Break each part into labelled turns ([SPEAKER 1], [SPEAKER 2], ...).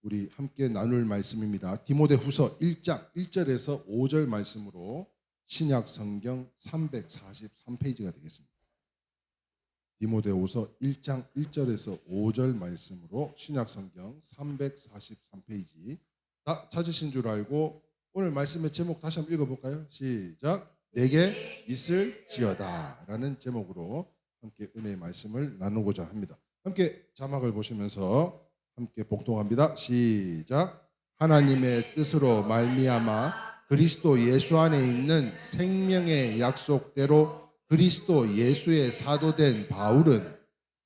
[SPEAKER 1] 우리 함께 나눌 말씀입니다. 디모데후서 1장 1절에서 5절 말씀으로 신약 성경 343페이지가 되겠습니다. 디모데후서 1장 1절에서 5절 말씀으로 신약 성경 343페이지. 다 찾으신 줄 알고 오늘 말씀의 제목 다시 한번 읽어볼까요? 시작. 내게 있을지어다 라는 제목으로 함께 은혜의 말씀을 나누고자 합니다. 함께 자막을 보시면서 함께 복독합니다. 시작. 하나님의 뜻으로 말미암아 그리스도 예수 안에 있는 생명의 약속대로 그리스도 예수의 사도된 바울은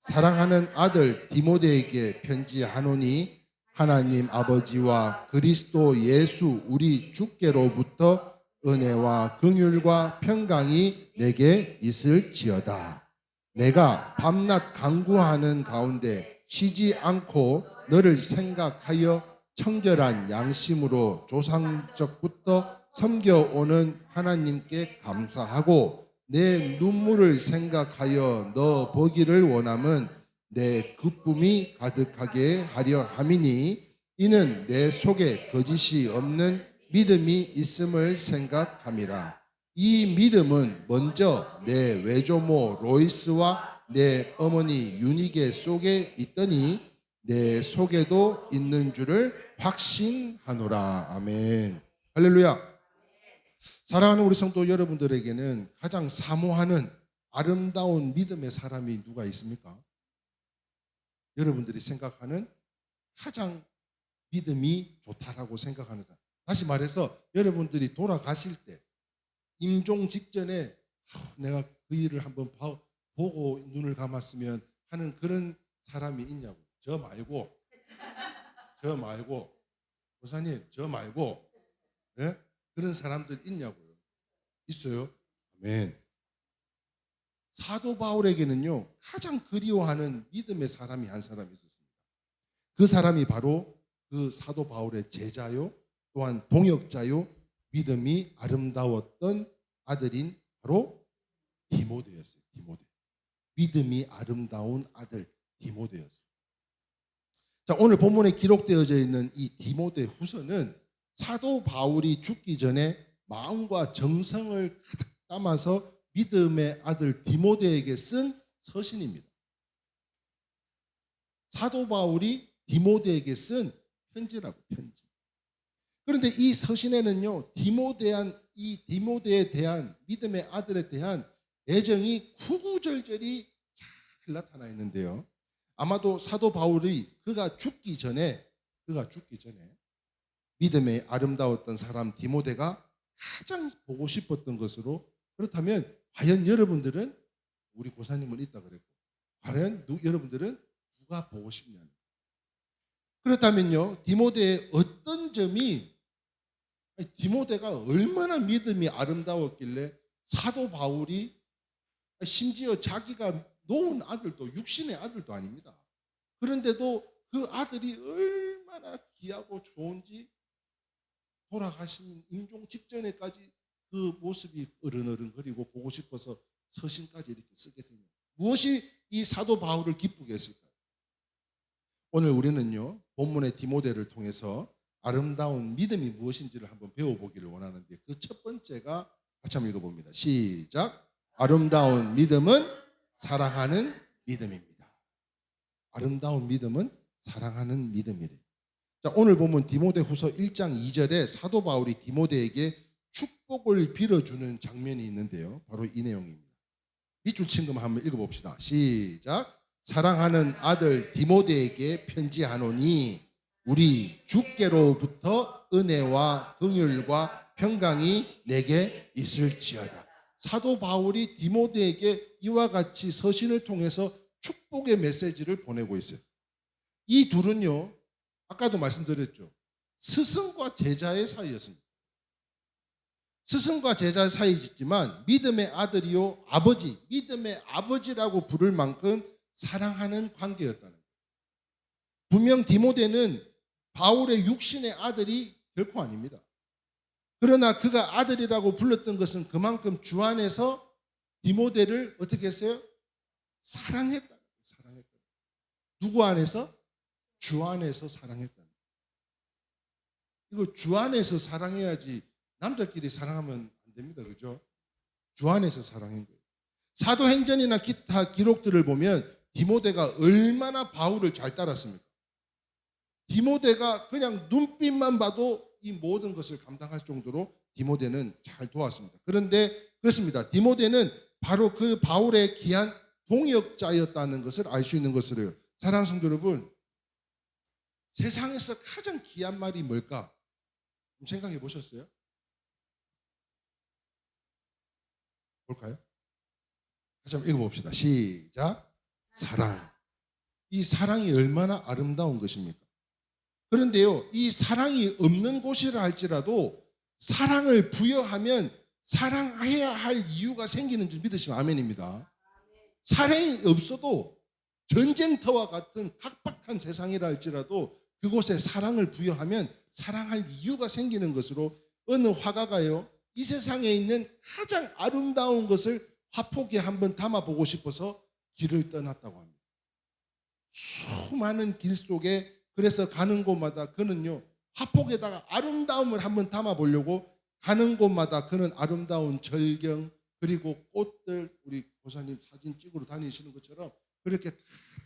[SPEAKER 1] 사랑하는 아들 디모데에게 편지하노니 하나님 아버지와 그리스도 예수 우리 주께로부터 은혜와 긍휼과 평강이 내게 있을지어다. 내가 밤낮 간구하는 가운데 쉬지 않고 너를 생각하여 청결한 양심으로 조상적부터 섬겨오는 하나님께 감사하고 내 눈물을 생각하여 너 보기를 원함은 내 기쁨이 가득하게 하려 함이니 이는 내 속에 거짓이 없는 믿음이 있음을 생각함이라. 이 믿음은 먼저 내 외조모 로이스와 내 어머니 유니게 속에 있더니 내 속에도 있는 줄을 확신하노라. 아멘. 할렐루야. 사랑하는 우리 성도 여러분들에게는 가장 사모하는 아름다운 믿음의 사람이 누가 있습니까? 여러분들이 생각하는 가장 믿음이 좋다라고 생각하는 사람. 다시 말해서 여러분들이 돌아가실 때 임종 직전에 내가 그 일을 한번 보고 눈을 감았으면 하는 그런 사람이 있냐고. 저 말고 목사님 저 말고 네? 그런 사람들 있냐고요. 있어요. 아멘. 사도 바울에게는요 가장 그리워하는 믿음의 사람이 한 사람이 있었습니다. 그 사람이 바로 그 사도 바울의 제자요 또한 동역자요 믿음이 아름다웠던 아들인 바로 디모데였어요. 디모데. 믿음이 아름다운 아들 디모데였어요. 자, 오늘 본문에 기록되어져 있는 이 디모데 후서는 사도 바울이 죽기 전에 마음과 정성을 가득 담아서 믿음의 아들 디모데에게 쓴 서신입니다. 사도 바울이 디모데에게 쓴 편지라고, 편지. 그런데 이 서신에는요, 디모데에 대한 믿음의 아들에 대한 애정이 구구절절히 잘 나타나 있는데요. 아마도 사도 바울이 그가 죽기 전에 믿음의 아름다웠던 사람 디모데가 가장 보고 싶었던 것으로, 그렇다면 과연 여러분들은, 우리 고사님은 있다 그랬고, 과연 여러분들은 누가 보고 싶냐는. 그렇다면요, 디모데의 어떤 점이, 디모데가 얼마나 믿음이 아름다웠길래 사도 바울이, 심지어 자기가 놓은 아들도 육신의 아들도 아닙니다. 그런데도 그 아들이 얼마나 귀하고 좋은지 돌아가신 임종 직전에까지 그 모습이 어른어른거리고 보고 싶어서 서신까지 이렇게 쓰게 되냐. 무엇이 이 사도 바울을 기쁘게 했을까요? 오늘 우리는요 본문의 디모데를 통해서 아름다운 믿음이 무엇인지를 한번 배워보기를 원하는데, 그 첫 번째가 같이 한번 읽어봅니다. 시작. 아름다운 믿음은 사랑하는 믿음입니다. 아름다운 믿음은 사랑하는 믿음이래요. 자, 오늘 보면 디모데후서 1장 2절에 사도 바울이 디모데에게 축복을 빌어주는 장면이 있는데요, 바로 이 내용입니다. 밑줄 친 것만 한번 읽어봅시다. 시작. 사랑하는 아들 디모데에게 편지하노니 우리 주께로부터 은혜와 긍휼과 평강이 내게 있을지어다. 사도 바울이 디모데에게 이와 같이 서신을 통해서 축복의 메시지를 보내고 있어요. 이 둘은요, 아까도 말씀드렸죠, 스승과 제자의 사이였습니다. 스승과 제자 사이였지만 믿음의 아들이요 아버지, 믿음의 아버지라고 부를 만큼 사랑하는 관계였다는 거예요. 분명 디모데는 바울의 육신의 아들이 결코 아닙니다. 그러나 그가 아들이라고 불렀던 것은 그만큼 주 안에서 디모데를 어떻게 했어요? 사랑했다. 누구 안에서? 주 안에서 사랑했다. 이거 주 안에서 사랑해야지 남자끼리 사랑하면 안 됩니다. 그죠? 주 안에서 사랑한 거예요. 사도행전이나 기타 기록들을 보면 디모데가 얼마나 바울을 잘 따랐습니까? 디모데가 그냥 눈빛만 봐도 이 모든 것을 감당할 정도로 디모데는 잘 도왔습니다. 그런데 그렇습니다. 디모데는 바로 그 바울의 귀한 동역자였다는 것을 알 수 있는 것으로요. 사랑하는 성도 여러분, 세상에서 가장 귀한 말이 뭘까? 좀 생각해 보셨어요? 볼까요? 다시 한번 읽어봅시다. 시작. 사랑. 이 사랑이 얼마나 아름다운 것입니까? 그런데요, 이 사랑이 없는 곳이라 할지라도 사랑을 부여하면 사랑해야 할 이유가 생기는 줄 믿으시면 아멘입니다. 사랑이 없어도 전쟁터와 같은 각박한 세상이라 할지라도 그곳에 사랑을 부여하면 사랑할 이유가 생기는 것으로 어느 화가가요, 이 세상에 있는 가장 아름다운 것을 화폭에 한번 담아보고 싶어서 길을 떠났다고 합니다. 수많은 길 속에 그래서 가는 곳마다 그는요, 화폭에다가 아름다움을 한번 담아보려고 가는 곳마다 그는 아름다운 절경 그리고 꽃들, 우리 고사님 사진 찍으러 다니시는 것처럼 그렇게 다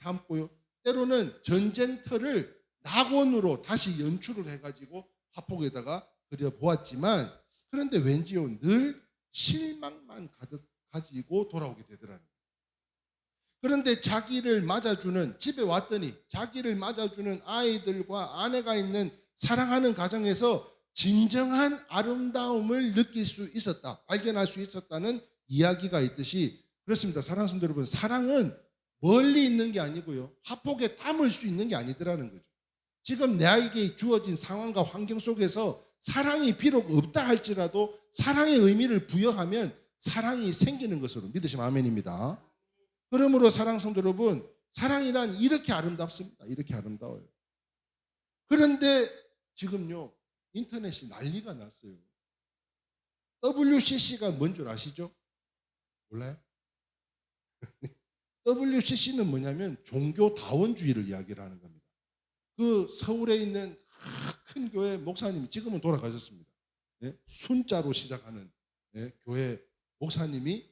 [SPEAKER 1] 담고요. 때로는 전쟁터를 낙원으로 다시 연출을 해가지고 화폭에다가 그려보았지만, 그런데 왠지요 늘 실망만 가득 가지고 돌아오게 되더라는 거예요. 그런데 자기를 맞아주는, 집에 왔더니 자기를 맞아주는 아이들과 아내가 있는 사랑하는 가정에서 진정한 아름다움을 느낄 수 있었다, 발견할 수 있었다는 이야기가 있듯이, 그렇습니다. 사랑하는 성도 여러분, 사랑은 멀리 있는 게 아니고요, 화폭에 담을 수 있는 게 아니더라는 거죠. 지금 나에게 주어진 상황과 환경 속에서 사랑이 비록 없다 할지라도 사랑의 의미를 부여하면 사랑이 생기는 것으로 믿으시면 아멘입니다. 그러므로 사랑하는 성도 여러분, 사랑이란 이렇게 아름답습니다. 이렇게 아름다워요. 그런데 지금요, 인터넷이 난리가 났어요. WCC가 뭔 줄 아시죠? 몰라요? WCC는 뭐냐면 종교다원주의를 이야기를 하는 겁니다. 그 서울에 있는 큰 교회 목사님이 지금은 돌아가셨습니다. 네? 순자로 시작하는 교회 목사님이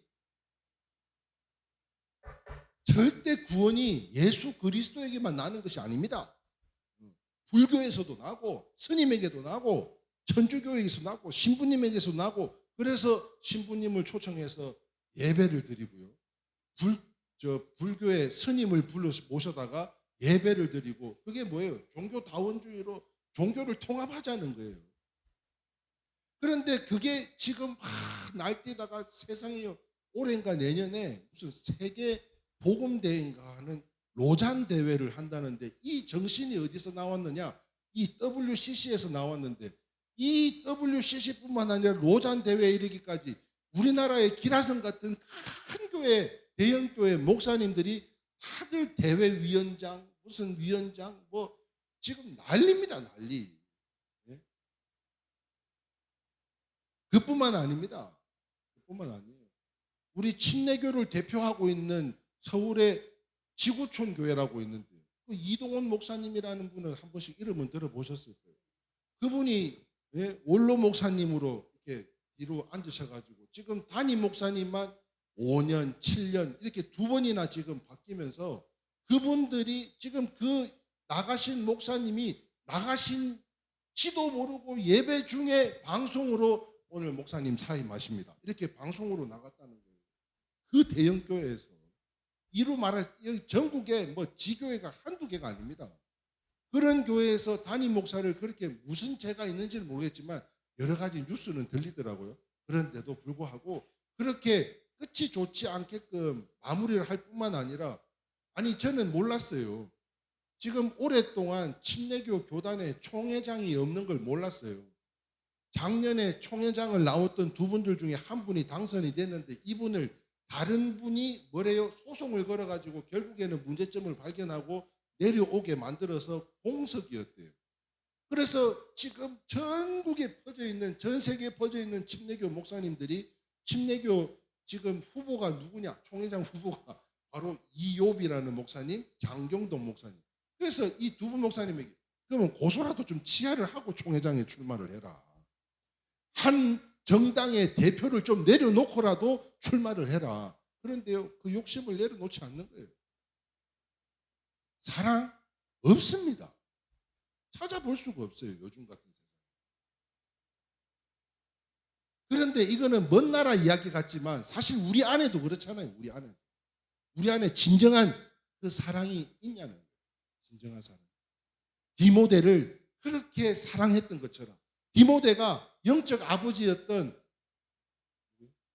[SPEAKER 1] 절대 구원이 예수 그리스도에게만 나는 것이 아닙니다. 불교에서도 나고 스님에게도 나고 천주교에게서 나고 신부님에게서 나고, 그래서 신부님을 초청해서 예배를 드리고요, 불교의 스님을 불러 모셔다가 예배를 드리고, 그게 뭐예요? 종교다원주의로 종교를 통합하자는 거예요. 그런데 그게 지금 날뛰다가 세상에 올해인가 내년에 무슨 세계 복음대회인가 하는 로잔 대회를 한다는데, 이 정신이 어디서 나왔느냐? 이 WCC에서 나왔는데, 이 WCC뿐만 아니라 로잔 대회에 이르기까지 우리나라의 기라성 같은 큰 교회, 대형 교회 목사님들이 다들 대회위원장, 무슨 위원장, 뭐 지금 난리입니다, 난리. 네? 그뿐만 아닙니다. 그뿐만 아니에요. 우리 침례교를 대표하고 있는 서울의 지구촌 교회라고 있는데, 그 이동원 목사님이라는 분은 한 번씩 이름은 들어보셨을 거예요. 그분이 원로 목사님으로 이렇게 뒤로 앉으셔가지고 지금 담임 목사님만 5년, 7년 이렇게 두 번이나 지금 바뀌면서, 그분들이 지금 그 나가신 목사님이 나가신지도 모르고 예배 중에 방송으로 오늘 목사님 사임하십니다, 이렇게 방송으로 나갔다는 거예요. 그 대형 교회에서. 이루 말해 전국에 뭐 지교회가 한두 개가 아닙니다. 그런 교회에서 담임 목사를 그렇게 무슨 죄가 있는지는 모르겠지만 여러 가지 뉴스는 들리더라고요. 그런데도 불구하고 그렇게 끝이 좋지 않게끔 마무리를 할 뿐만 아니라, 아니 저는 몰랐어요. 지금 오랫동안 침례교 교단에 총회장이 없는 걸 몰랐어요. 작년에 총회장을 나왔던 두 분들 중에 한 분이 당선이 됐는데, 이분을 다른 분이 뭐래요? 소송을 걸어가지고 결국에는 문제점을 발견하고 내려오게 만들어서 공석이었대요. 그래서 지금 전국에 퍼져 있는, 전 세계에 퍼져 있는 침례교 목사님들이, 침례교 지금 후보가 누구냐? 총회장 후보가 바로 이욥이라는 목사님, 장경동 목사님. 그래서 이 두 분 목사님에게 그러면 고소라도 좀 치하를 하고 총회장에 출마를 해라. 한 정당의 대표를 좀 내려놓고라도 출마를 해라. 그런데요, 그 욕심을 내려놓지 않는 거예요. 사랑 없습니다. 찾아볼 수가 없어요, 요즘 같은 세상. 그런데 이거는 먼 나라 이야기 같지만 사실 우리 안에도 그렇잖아요. 우리 안에 진정한 그 사랑이 있냐는 거예요. 진정한 사랑. 디모데를 그렇게 사랑했던 것처럼, 디모데가 영적 아버지였던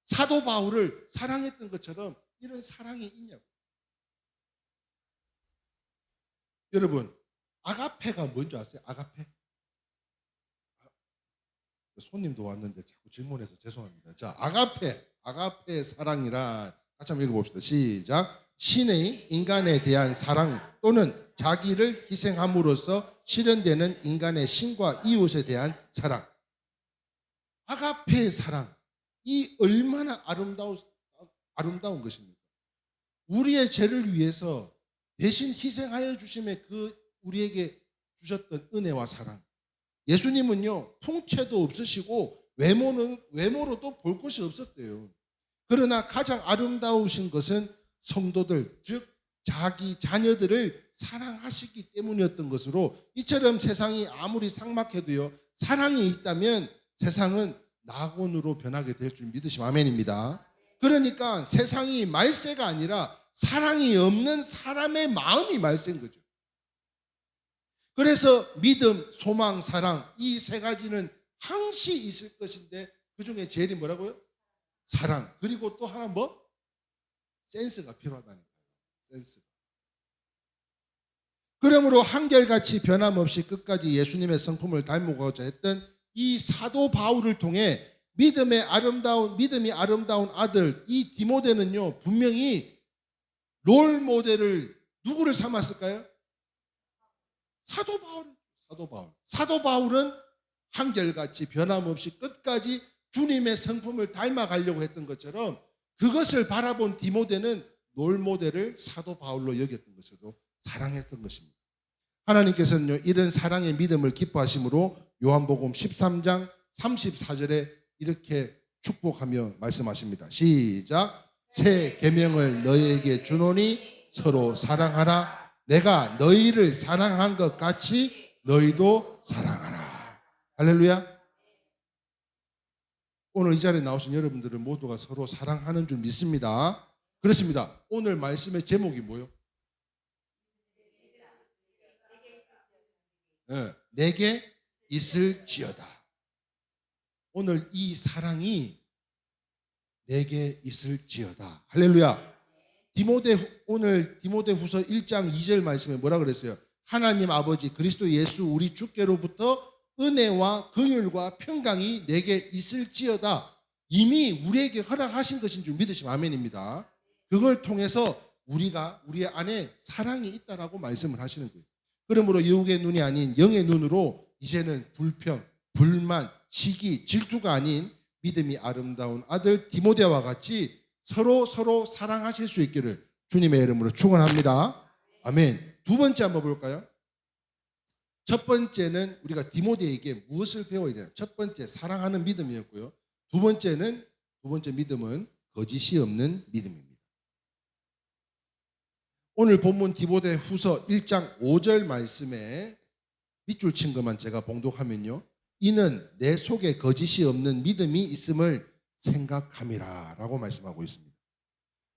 [SPEAKER 1] 사도 바울을 사랑했던 것처럼 이런 사랑이 있냐고. 여러분, 아가페가 뭔지 아세요? 아가페? 손님도 왔는데 자꾸 질문해서 죄송합니다. 자, 아가페 사랑이란 같이 한번 읽어봅시다. 시작. 신의 인간에 대한 사랑 또는 자기를 희생함으로써 실현되는 인간의 신과 이웃에 대한 사랑. 아가페의 사랑. 이 얼마나 아름다운 것입니까? 우리의 죄를 위해서 대신 희생하여 주심에 그 우리에게 주셨던 은혜와 사랑. 예수님은요, 풍채도 없으시고 외모로도 볼 것이 없었대요. 그러나 가장 아름다우신 것은 성도들, 즉 자기 자녀들을 사랑하시기 때문이었던 것으로, 이처럼 세상이 아무리 삭막해도요, 사랑이 있다면 세상은 낙원으로 변하게 될 줄 믿으시면 아멘입니다. 그러니까 세상이 말세가 아니라 사랑이 없는 사람의 마음이 말세인 거죠. 그래서 믿음, 소망, 사랑, 이 세 가지는 항시 있을 것인데 그 중에 제일이 뭐라고요? 사랑. 그리고 또 하나 뭐? 센스가 필요하다니까요. 센스. 그러므로 한결같이 변함없이 끝까지 예수님의 성품을 닮고자 했던 이 사도 바울을 통해 믿음이 아름다운 아들 이 디모데는요, 분명히 롤 모델을 누구를 삼았을까요? 사도 바울은 한결같이 변함없이 끝까지 주님의 성품을 닮아가려고 했던 것처럼 그것을 바라본 디모데는 롤 모델을 사도 바울로 여겼던 것으로 사랑했던 것입니다. 하나님께서는요, 이런 사랑의 믿음을 기뻐하심으로 요한복음 13장 34절에 이렇게 축복하며 말씀하십니다. 시작. 새 계명을 너희에게 주노니 서로 사랑하라. 내가 너희를 사랑한 것 같이 너희도 사랑하라. 할렐루야. 오늘 이 자리에 나오신 여러분들은 모두가 서로 사랑하는 줄 믿습니다. 그렇습니다. 오늘 말씀의 제목이 뭐예요? 네, 내게 있을지어다. 오늘 이 사랑이 내게 있을지어다. 할렐루야. 오늘 디모데후서 1장 2절 말씀에 뭐라 그랬어요? 하나님 아버지 그리스도 예수 우리 주께로부터 은혜와 긍휼과 평강이 내게 있을지어다. 이미 우리에게 허락하신 것인 줄 믿으시면 아멘입니다. 그걸 통해서 우리 안에 사랑이 있다라고 말씀을 하시는 거예요. 그러므로 육의 눈이 아닌 영의 눈으로 이제는 불평, 불만, 시기, 질투가 아닌 믿음이 아름다운 아들 디모데와 같이 서로 사랑하실 수 있기를 주님의 이름으로 축원합니다. 아멘. 두 번째 한번 볼까요? 첫 번째는 우리가 디모데에게 무엇을 배워야 돼요? 첫 번째 사랑하는 믿음이었고요. 두 번째 믿음은 거짓이 없는 믿음입니다. 오늘 본문 디모데후서 1장 5절 말씀에 밑줄 친 것만 제가 봉독하면요, 이는 내 속에 거짓이 없는 믿음이 있음을 생각함이라 라고 말씀하고 있습니다.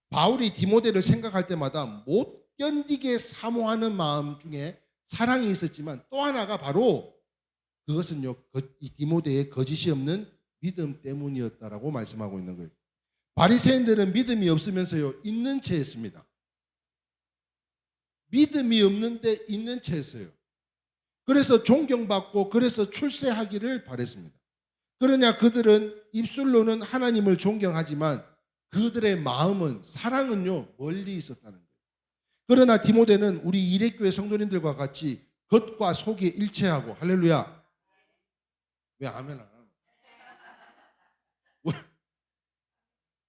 [SPEAKER 1] 바울이 디모데를 생각할 때마다 못 견디게 사모하는 마음 중에 사랑이 있었지만 또 하나가 바로 그것은요, 이 디모데의 거짓이 없는 믿음 때문이었다라고 말씀하고 있는 거예요. 바리새인들은 믿음이 없으면서요, 있는 채 했습니다. 믿음이 없는데 있는 채 했어요. 그래서 존경받고 그래서 출세하기를 바랬습니다. 그러냐, 그들은 입술로는 하나님을 존경하지만 그들의 마음은, 사랑은요, 멀리 있었다는 거예요. 그러나 디모데는 우리 이레교회 성도님들과 같이 겉과 속이 일체하고, 할렐루야. 왜 아멘 안 하노?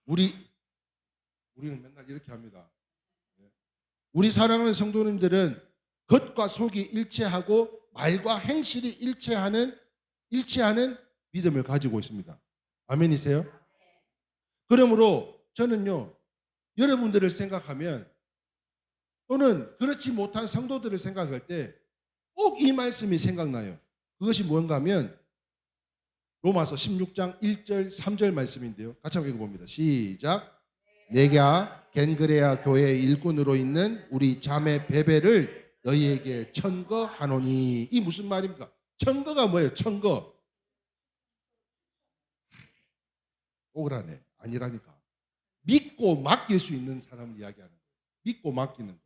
[SPEAKER 1] 우리는 맨날 이렇게 합니다. 우리 사랑하는 성도님들은 겉과 속이 일체하고 말과 행실이 일치하는 믿음을 가지고 있습니다. 아멘이세요? 그러므로 저는요, 여러분들을 생각하면 또는 그렇지 못한 성도들을 생각할 때 꼭 이 말씀이 생각나요. 그것이 뭔가 하면 로마서 16장 1절 3절 말씀인데요. 같이 한번 읽어봅니다. 시작. 내가 겐그레아 교회의 일꾼으로 있는 우리 자매 베베를 너희에게 청거하노니. 이 무슨 말입니까? 청거가 뭐예요? 청거. 오그라네. 아니라니까. 믿고 맡길 수 있는 사람을 이야기하는 거예요. 믿고 맡기는 거예요.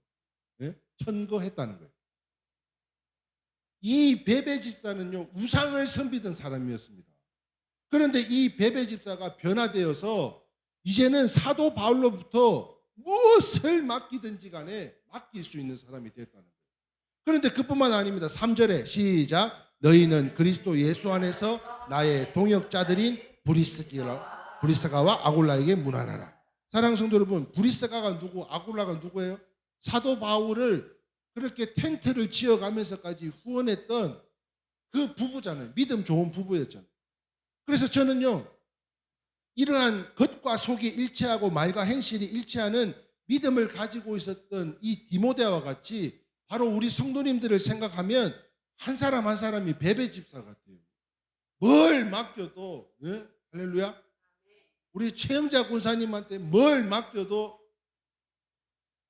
[SPEAKER 1] 네? 청거했다는 거예요. 이 베베 집사는요, 우상을 섬기던 사람이었습니다. 그런데 이 베베 집사가 변화되어서 이제는 사도 바울로부터 무엇을 맡기든지 간에 맡길 수 있는 사람이 됐다는 거예요. 그런데 그뿐만 아닙니다. 3절에 시작. 너희는 그리스도 예수 안에서 나의 동역자들인 브리스가와 아굴라에게 문안하라. 사랑하는 성도 여러분, 브리스가가 누구, 아굴라가 누구예요? 사도 바울을 그렇게 텐트를 지어가면서까지 후원했던 그 부부잖아요. 믿음 좋은 부부였잖아요. 그래서 저는요, 이러한 겉과 속이 일치하고 말과 행실이 일치하는 믿음을 가지고 있었던 이 디모데와 같이 바로 우리 성도님들을 생각하면 한 사람 한 사람이 베베 집사 같아요. 뭘 맡겨도, 네? 할렐루야. 우리 최영자 군사님한테 뭘 맡겨도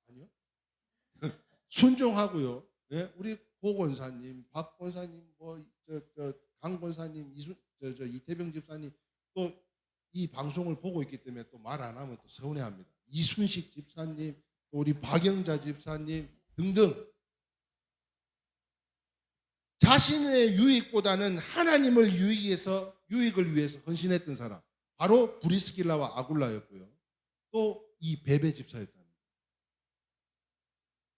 [SPEAKER 1] 아니요, 순종하고요. 네? 우리 고 권사님, 박 권사님, 강 권사님, 이태병 집사님 또 이 방송을 보고 있기 때문에 또 말 안 하면 또 서운해합니다. 이순식 집사님, 또 우리 박영자 집사님 등등 자신의 유익보다는 하나님을 유익을 위해서 헌신했던 사람, 바로 브리스길라와 아굴라였고요. 또 이 베베 집사였답니다.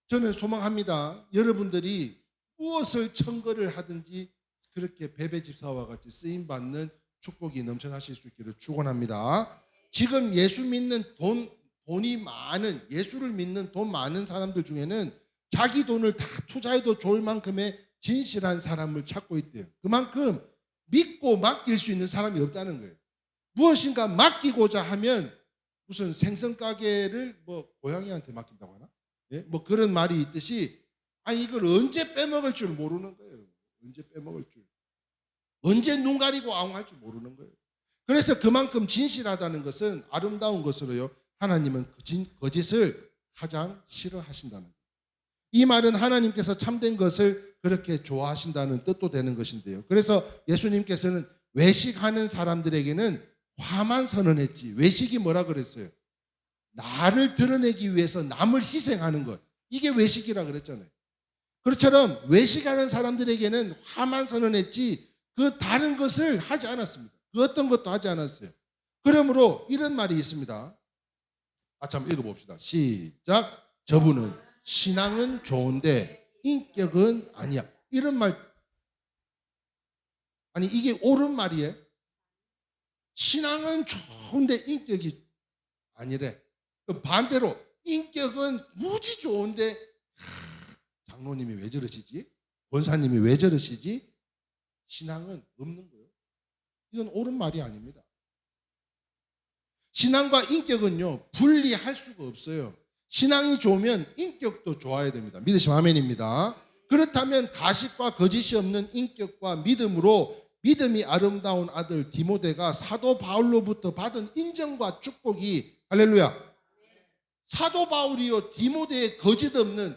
[SPEAKER 1] 저는 소망합니다. 여러분들이 무엇을 청거를 하든지 그렇게 베베 집사와 같이 쓰임 받는 축복이 넘쳐나실 수 있기를 축원합니다. 지금 예수 믿는 돈이 많은, 예수를 믿는 돈 많은 사람들 중에는 자기 돈을 다 투자해도 좋을 만큼의 진실한 사람을 찾고 있대요. 그만큼 믿고 맡길 수 있는 사람이 없다는 거예요. 무엇인가 맡기고자 하면 무슨 생선 가게를 뭐 고양이한테 맡긴다고 하나? 예? 뭐 그런 말이 있듯이 아니 이걸 언제 빼먹을 줄 모르는 거예요. 언제 빼먹을 줄. 언제 눈 가리고 아웅할 줄 모르는 거예요. 그래서 그만큼 진실하다는 것은 아름다운 것으로요. 하나님은 거짓을 가장 싫어하신다는 거예요. 이 말은 하나님께서 참된 것을 그렇게 좋아하신다는 뜻도 되는 것인데요. 그래서 예수님께서는 외식하는 사람들에게는 화만 선언했지. 외식이 뭐라 그랬어요? 나를 드러내기 위해서 남을 희생하는 것. 이게 외식이라 그랬잖아요. 그렇처럼 외식하는 사람들에게는 화만 선언했지 그 다른 것을 하지 않았습니다. 그 어떤 것도 하지 않았어요. 그러므로 이런 말이 있습니다. 한번 읽어봅시다. 시작. 저분은 신앙은 좋은데 인격은 아니야. 이런 말. 아니 이게 옳은 말이에요? 신앙은 좋은데 인격이 아니래. 반대로 인격은 무지 좋은데 장로님이 왜 저러시지? 권사님이 왜 저러시지? 신앙은 없는 거예요. 이건 옳은 말이 아닙니다. 신앙과 인격은요 분리할 수가 없어요. 신앙이 좋으면 인격도 좋아야 됩니다. 믿으시면 아멘입니다. 그렇다면 가식과 거짓이 없는 인격과 믿음으로 믿음이 아름다운 아들 디모데가 사도 바울로부터 받은 인정과 축복이 할렐루야. 사도 바울이요 디모데의 거짓 없는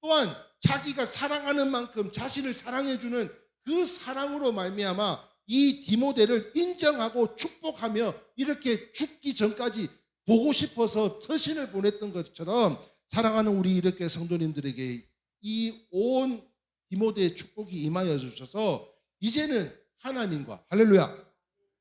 [SPEAKER 1] 또한 자기가 사랑하는 만큼 자신을 사랑해주는 그 사랑으로 말미암아 이 디모데를 인정하고 축복하며 이렇게 죽기 전까지 보고 싶어서 서신을 보냈던 것처럼 사랑하는 우리 이렇게 성도님들에게 이 온 디모데의 축복이 임하여 주셔서 이제는 하나님과 할렐루야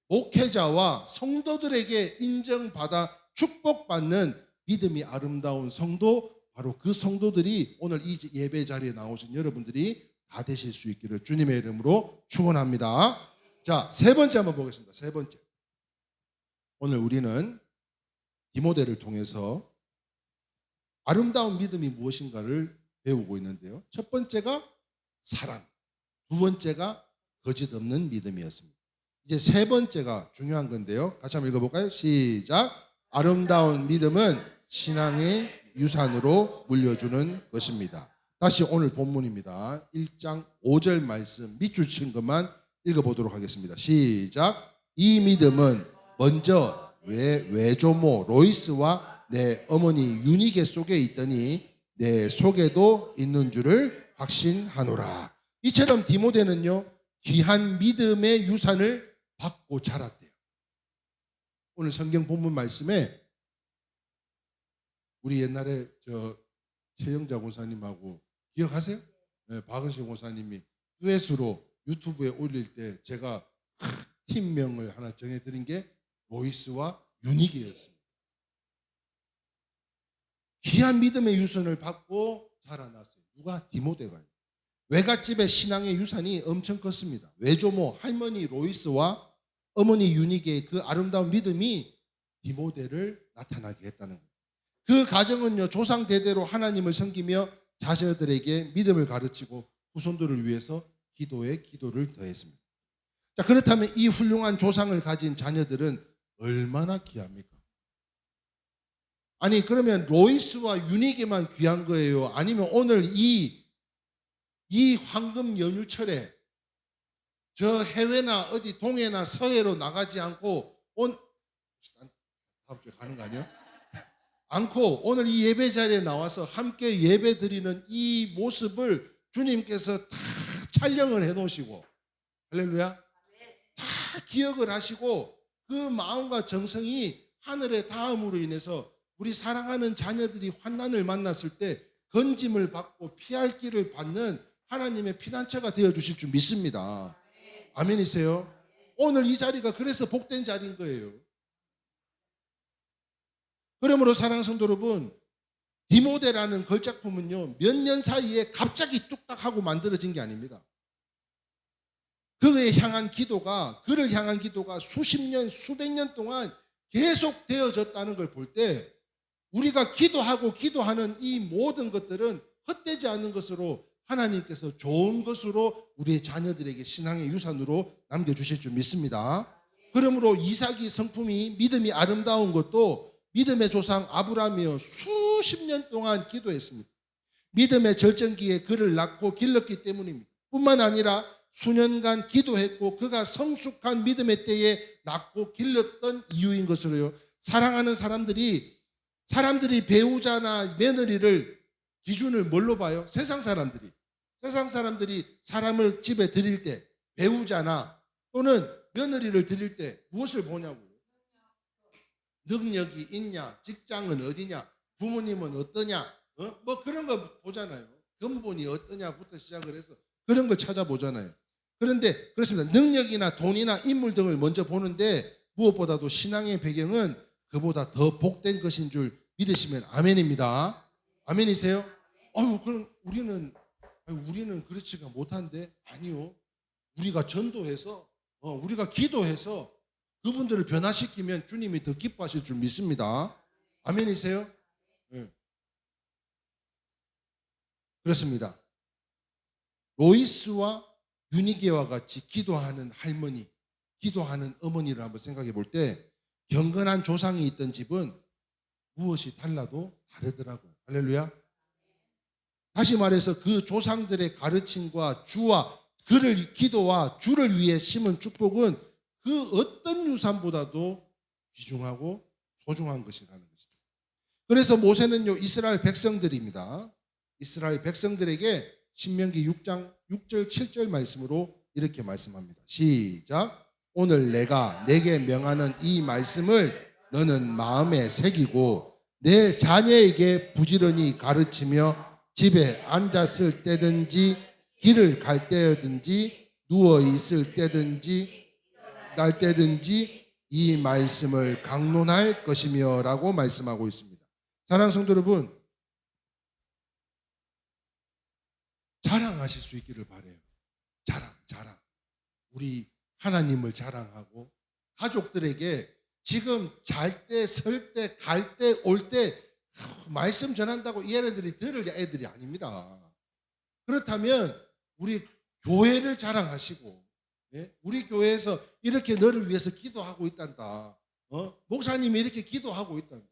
[SPEAKER 1] 목회자와 성도들에게 인정받아 축복받는 믿음이 아름다운 성도, 바로 그 성도들이 오늘 이 예배 자리에 나오신 여러분들이 다 되실 수 있기를 주님의 이름으로 축원합니다. 자, 세 번째 한번 보겠습니다. 세 번째. 오늘 우리는 디모데를 통해서 아름다운 믿음이 무엇인가를 배우고 있는데요. 첫 번째가 사랑. 두 번째가 거짓 없는 믿음이었습니다. 이제 세 번째가 중요한 건데요. 같이 한번 읽어볼까요? 시작. 아름다운 믿음은 신앙의 유산으로 물려주는 것입니다. 다시 오늘 본문입니다. 1장 5절 말씀 밑줄 친 것만 읽어보도록 하겠습니다. 시작. 이 믿음은 먼저 외조모 로이스와 내 어머니 유니게 속에 있더니 내 속에도 있는 줄을 확신하노라. 이처럼 디모데는요, 귀한 믿음의 유산을 받고 자랐대요. 오늘 성경 본문 말씀에 우리 옛날에 최영자 고사님하고 기억하세요? 네, 박은식 고사님이 듀엣으로 유튜브에 올릴 때 제가 팀명을 하나 정해드린 게 로이스와 유니게였습니다. 귀한 믿음의 유산을 받고 자라났어요. 누가? 디모데가요. 외갓집의 신앙의 유산이 엄청 컸습니다. 외조모 할머니 로이스와 어머니 유니게의 그 아름다운 믿음이 디모데를 나타나게 했다는 거예요. 그 가정은요, 조상 대대로 하나님을 섬기며 자녀들에게 믿음을 가르치고 후손들을 위해서 기도에 기도를 더했습니다. 자, 그렇다면 이 훌륭한 조상을 가진 자녀들은 얼마나 귀합니까? 아니, 그러면 로이스와 유니게만 귀한 거예요? 아니면 오늘 이 황금 연휴철에 저 해외나 어디 동해나 서해로 나가지 않고 다음 주에 가는 거 아니에요? 않고 오늘 이 예배 자리에 나와서 함께 예배 드리는 이 모습을 주님께서 다 촬영을 해 놓으시고, 할렐루야, 다 기억을 하시고 그 마음과 정성이 하늘에 닿음으로 인해서 우리 사랑하는 자녀들이 환난을 만났을 때 건짐을 받고 피할 길을 받는 하나님의 피난처가 되어주실 줄 믿습니다. 아멘이세요? 오늘 이 자리가 그래서 복된 자리인 거예요. 그러므로 사랑하는 성도 여러분, 디모데라는 걸작품은요, 몇 년 사이에 갑자기 뚝딱하고 만들어진 게 아닙니다. 그를 향한 기도가 수십 년, 수백 년 동안 계속 되어졌다는 걸 볼 때 우리가 기도하는 이 모든 것들은 헛되지 않는 것으로 하나님께서 좋은 것으로 우리의 자녀들에게 신앙의 유산으로 남겨주실 줄 믿습니다. 그러므로 이삭이 성품이 믿음이 아름다운 것도 믿음의 조상 아브라함이요, 수십 년 동안 기도했습니다. 믿음의 절정기에 그를 낳고 길렀기 때문입니다. 뿐만 아니라 수년간 기도했고 그가 성숙한 믿음의 때에 낳고 길렀던 이유인 것으로요, 사랑하는 사람들이 배우자나 며느리를 기준을 뭘로 봐요? 세상 사람들이 사람을 집에 들일 때, 배우자나 또는 며느리를 들일 때 무엇을 보냐고요? 능력이 있냐, 직장은 어디냐, 부모님은 어떠냐, 뭐 그런 거 보잖아요. 근본이 어떠냐부터 시작을 해서 그런 걸 찾아보잖아요. 그런데 그렇습니다. 능력이나 돈이나 인물 등을 먼저 보는데 무엇보다도 신앙의 배경은 그보다 더 복된 것인 줄 믿으시면 아멘입니다. 아멘이세요? 그럼 우리는 그렇지가 못한데, 아니요. 우리가 전도해서 우리가 기도해서 그분들을 변화시키면 주님이 더 기뻐하실 줄 믿습니다. 아멘이세요? 네. 그렇습니다. 로이스와 유니게와 같이 기도하는 할머니, 기도하는 어머니를 한번 생각해 볼 때 경건한 조상이 있던 집은 무엇이 달라도 다르더라고요. 할렐루야. 다시 말해서 그 조상들의 가르침과 기도와 주를 위해 심은 축복은 그 어떤 유산보다도 귀중하고 소중한 것이라는 것이죠. 그래서 모세는요, 이스라엘 백성들입니다. 이스라엘 백성들에게 신명기 6장 6절 7절 말씀으로 이렇게 말씀합니다. 시작. 오늘 내가 내게 명하는 이 말씀을 너는 마음에 새기고 내 자녀에게 부지런히 가르치며 집에 앉았을 때든지 길을 갈 때든지 누워 있을 때든지 날 때든지 이 말씀을 강론할 것이며 라고 말씀하고 있습니다. 사랑하는 성도 여러분, 자랑하실 수 있기를 바라요. 자랑. 우리 하나님을 자랑하고 가족들에게 지금 잘 때, 설 때, 갈 때, 올 때 말씀 전한다고 이 애들이 들을 애들이 아닙니다. 그렇다면 우리 교회를 자랑하시고, 예? 우리 교회에서 이렇게 너를 위해서 기도하고 있단다. 목사님이 이렇게 기도하고 있단다.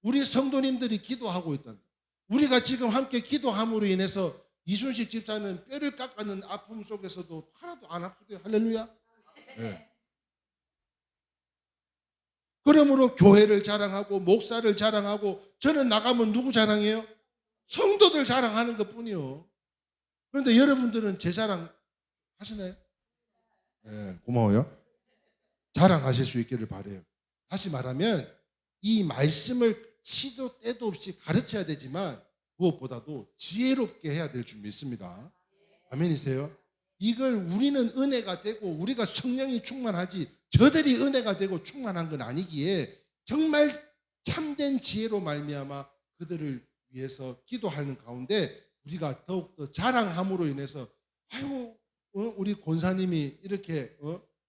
[SPEAKER 1] 우리 성도님들이 기도하고 있단다. 우리가 지금 함께 기도함으로 인해서 이순식 집사는 뼈를 깎아는 아픔 속에서도 하나도 안 아프대요. 할렐루야. 예. 그러므로 교회를 자랑하고 목사를 자랑하고, 저는 나가면 누구 자랑해요? 성도들 자랑하는 것뿐이요. 그런데 여러분들은 제 자랑 하시나요? 네, 고마워요. 자랑하실 수 있기를 바라요. 다시 말하면 이 말씀을 시도 때도 없이 가르쳐야 되지만 무엇보다도 지혜롭게 해야 될 줄 믿습니다. 아멘이세요? 이걸 우리는 은혜가 되고 우리가 성령이 충만하지 저들이 은혜가 되고 충만한 건 아니기에 정말 참된 지혜로 말미암아 그들을 위해서 기도하는 가운데 우리가 더욱더 자랑함으로 인해서 아이고 우리 권사님이 이렇게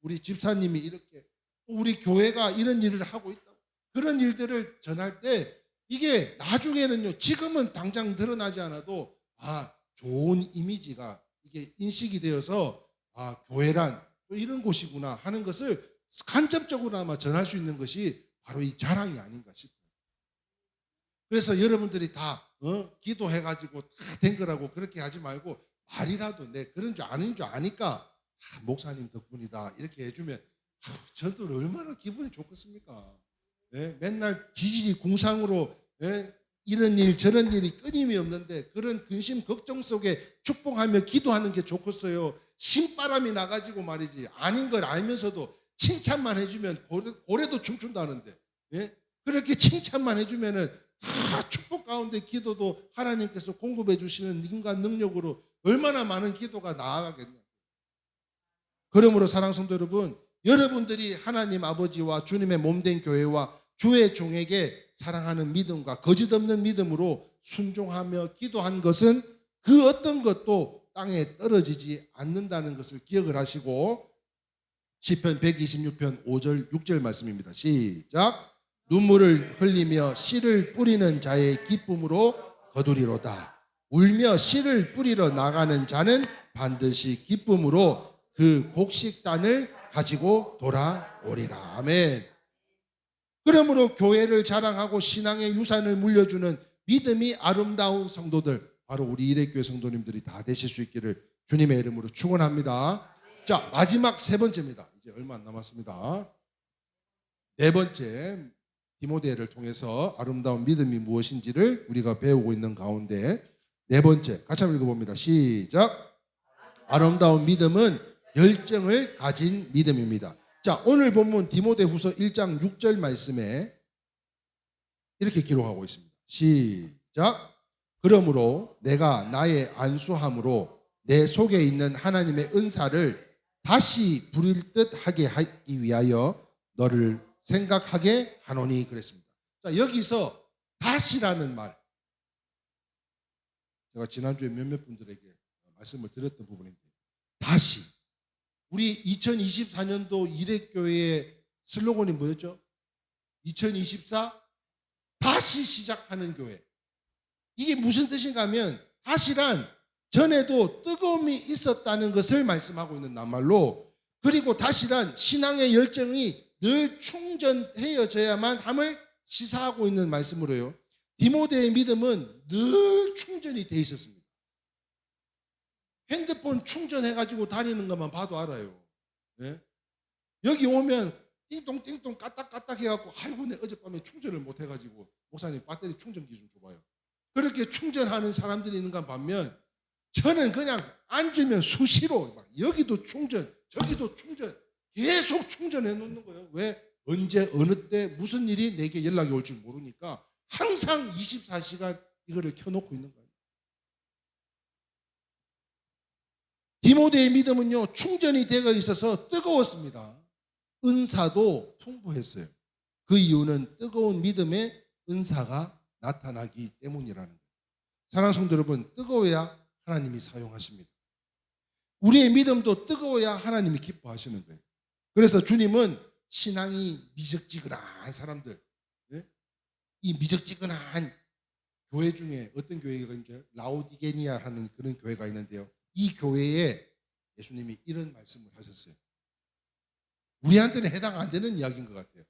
[SPEAKER 1] 우리 집사님이 이렇게 우리 교회가 이런 일을 하고 있다. 그런 일들을 전할 때 이게 나중에는요, 지금은 당장 드러나지 않아도 좋은 이미지가 이게 인식이 되어서 교회란 또 이런 곳이구나 하는 것을 간접적으로나마 전할 수 있는 것이 바로 이 자랑이 아닌가 싶어요. 그래서 여러분들이 다 기도해가지고 다 된 거라고 그렇게 하지 말고 말이라도 내 그런 줄 아는 줄 아니까 목사님 덕분이다 이렇게 해주면 저도 얼마나 기분이 좋겠습니까? 네? 맨날 지지리 궁상으로 이런 일 저런 일이 끊임이 없는데 그런 근심 걱정 속에 축복하며 기도하는 게 좋겠어요. 신바람이 나가지고 말이지 아닌 걸 알면서도 칭찬만 해주면 고래도 춤춘다는데 그렇게 칭찬만 해주면은 다 축복 가운데 기도도 하나님께서 공급해 주시는 힘과 능력으로 얼마나 많은 기도가 나아가겠냐. 그러므로 사랑하는 성도 여러분, 여러분들이 하나님 아버지와 주님의 몸된 교회와 주의 종에게 사랑하는 믿음과 거짓없는 믿음으로 순종하며 기도한 것은 그 어떤 것도 땅에 떨어지지 않는다는 것을 기억을 하시고, 시편 126편 5절 6절 말씀입니다. 시작. 눈물을 흘리며 씨를 뿌리는 자의 기쁨으로 거두리로다. 울며 씨를 뿌리러 나가는 자는 반드시 기쁨으로 그 곡식단을 가지고 돌아오리라. 아멘. 그러므로 교회를 자랑하고 신앙의 유산을 물려주는 믿음이 아름다운 성도들, 바로 우리 이레교회 성도님들이 다 되실 수 있기를 주님의 이름으로 축원합니다. 자, 마지막 세 번째입니다. 이제 얼마 안 남았습니다. 네 번째, 디모데를 통해서 아름다운 믿음이 무엇인지를 우리가 배우고 있는 가운데 네 번째, 같이 한번 읽어봅니다. 시작. 아름다운 믿음은 열정을 가진 믿음입니다. 자, 오늘 본문 디모데후서 1장 6절 말씀에 이렇게 기록하고 있습니다. 시작. 그러므로 내가 나의 안수함으로 내 속에 있는 하나님의 은사를 다시 부릴 듯 하게 하기 위하여 너를 생각하게 하노니 그랬습니다. 자, 여기서 다시라는 말, 제가 지난주에 몇몇 분들에게 말씀을 드렸던 부분인데, 다시, 우리 2024년도 이레교회의 슬로건이 뭐였죠? 2024 다시 시작하는 교회. 이게 무슨 뜻인가 하면 다시란 전에도 뜨거움이 있었다는 것을 말씀하고 있는 낱말로, 그리고 다시란 신앙의 열정이 늘 충전되어져야만 함을 시사하고 있는 말씀으로요. 디모데의 믿음은 늘 충전이 돼 있었습니다. 핸드폰 충전해가지고 다니는 것만 봐도 알아요. 네? 여기 오면 띵동띵동 까딱까딱 해갖고 아이고 내 어젯밤에 충전을 못 해가지고 목사님 배터리 충전기 좀 줘봐요. 그렇게 충전하는 사람들이 있는가 반면 저는 그냥 앉으면 수시로 막 여기도 충전 저기도 충전 계속 충전해 놓는 거예요. 왜? 언제 어느 때 무슨 일이 내게 연락이 올 줄 모르니까 항상 24시간 이거를 켜놓고 있는 거예요. 디모데의 믿음은요, 충전이 되어 있어서 뜨거웠습니다. 은사도 풍부했어요. 그 이유는 뜨거운 믿음의 은사가 나타나기 때문이라는 거예요. 사랑하는 성도 여러분, 뜨거워야 하나님이 사용하십니다. 우리의 믿음도 뜨거워야 하나님이 기뻐하시는 거예요. 그래서 주님은 신앙이 미적지근한 사람들, 이 미적지근한 교회 중에 어떤 교회가 이제 라오디게니아라는 그런 교회가 있는데요. 이 교회에 예수님이 이런 말씀을 하셨어요. 우리한테는 해당 안 되는 이야기인 것 같아요.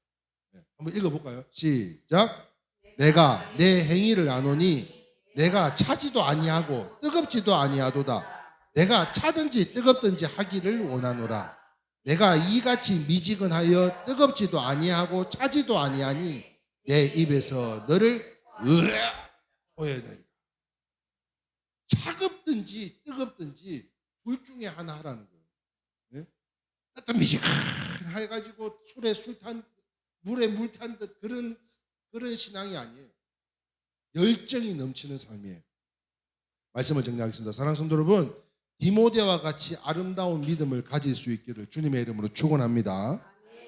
[SPEAKER 1] 한번 읽어볼까요? 시작. 내가 내 행위를 아노니 내가 차지도 아니하고 뜨겁지도 아니하도다. 내가 차든지 뜨겁든지 하기를 원하노라. 내가 이같이 미지근하여 뜨겁지도 아니하고 차지도 아니하니 내 입에서 너를 보여내리라. 차갑든지 뜨겁든지 둘 중에 하나 하라는 거예요. 어떤 미지근해가지고 술에 술 탄 물에 물 탄 듯 그런 신앙이 아니에요. 열정이 넘치는 삶이에요. 말씀을 정리하겠습니다. 사랑하는 성도 여러분, 디모데와 같이 아름다운 믿음을 가질 수 있기를 주님의 이름으로 축원합니다.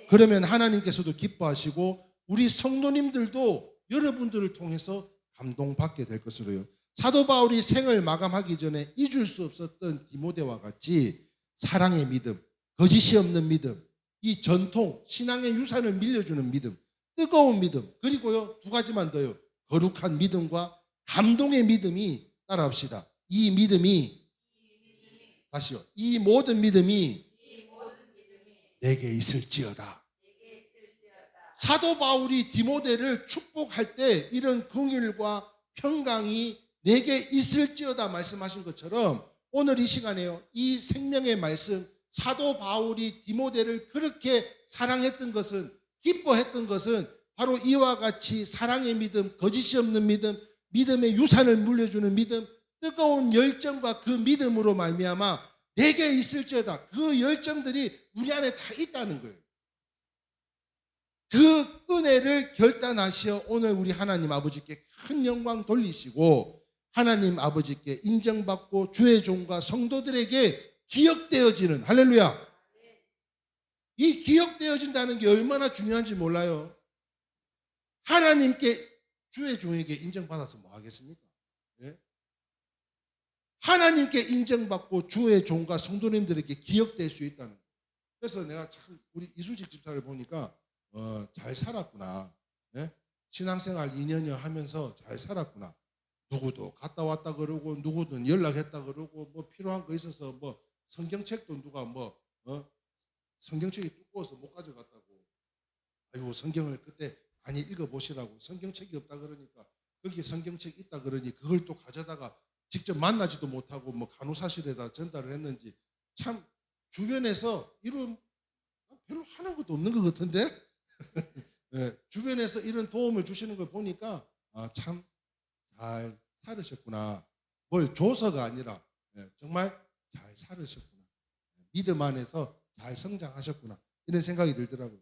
[SPEAKER 1] 그러면 하나님께서도 기뻐하시고 우리 성도님들도 여러분들을 통해서 감동받게 될 것으로요. 사도 바울이 생을 마감하기 전에 잊을 수 없었던 디모데와 같이 사랑의 믿음, 거짓이 없는 믿음, 이 전통, 신앙의 유산을 밀려주는 믿음, 뜨거운 믿음, 그리고요 2가지만 더요. 거룩한 믿음과 감동의 믿음이 따라합시다. 이 믿음이, 다시요. 이 모든 믿음이 내게 있을지어다. 사도 바울이 디모데를 축복할 때 이런 긍휼과 평강이 내게 있을지어다 말씀하신 것처럼 오늘 이 시간에요. 이 생명의 말씀, 사도 바울이 디모데를 그렇게 사랑했던 것은, 기뻐했던 것은 바로 이와 같이 사랑의 믿음, 거짓이 없는 믿음, 믿음의 유산을 물려주는 믿음, 뜨거운 열정과 그 믿음으로 말미암아 내게 있을지어다. 그 열정들이 우리 안에 다 있다는 거예요. 그 은혜를 결단하시어 오늘 우리 하나님 아버지께 큰 영광 돌리시고 하나님 아버지께 인정받고 주의 종과 성도들에게 기억되어지는, 할렐루야, 이 기억되어진다는 게 얼마나 중요한지 몰라요. 하나님께, 주의 종에게 인정받아서 뭐 하겠습니까? 예? 하나님께 인정받고 주의 종과 성도님들에게 기억될 수 있다는 거예요. 그래서 내가 참 우리 이수직 집사를 보니까 잘 살았구나. 예? 신앙생활 2년여 하면서 잘 살았구나. 누구도 갔다 왔다 그러고 누구든 연락했다 그러고 뭐 필요한 거 있어서 뭐 성경책도 누가 성경책이 두꺼워서 못 가져갔다고. 아이고 성경을 그때 많이 읽어보시라고. 성경책이 없다 그러니까 거기에 성경책 있다 그러니 그걸 또 가져다가 직접 만나지도 못하고 뭐 간호사실에다 전달을 했는지 참 주변에서 이런 별로 하는 것도 없는 것 같은데 네, 주변에서 이런 도움을 주시는 걸 보니까 참 잘 살으셨구나. 뭘 줘서가 아니라 정말 잘 살으셨구나. 믿음 안에서 잘 성장하셨구나. 이런 생각이 들더라고요.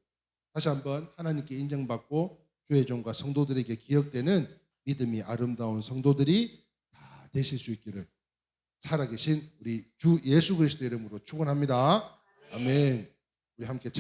[SPEAKER 1] 다시 한번 하나님께 인정받고 주의 종과 성도들에게 기억되는 믿음이 아름다운 성도들이 다 되실 수 있기를 살아계신 우리 주 예수 그리스도 이름으로 축원합니다. 아멘. 우리 함께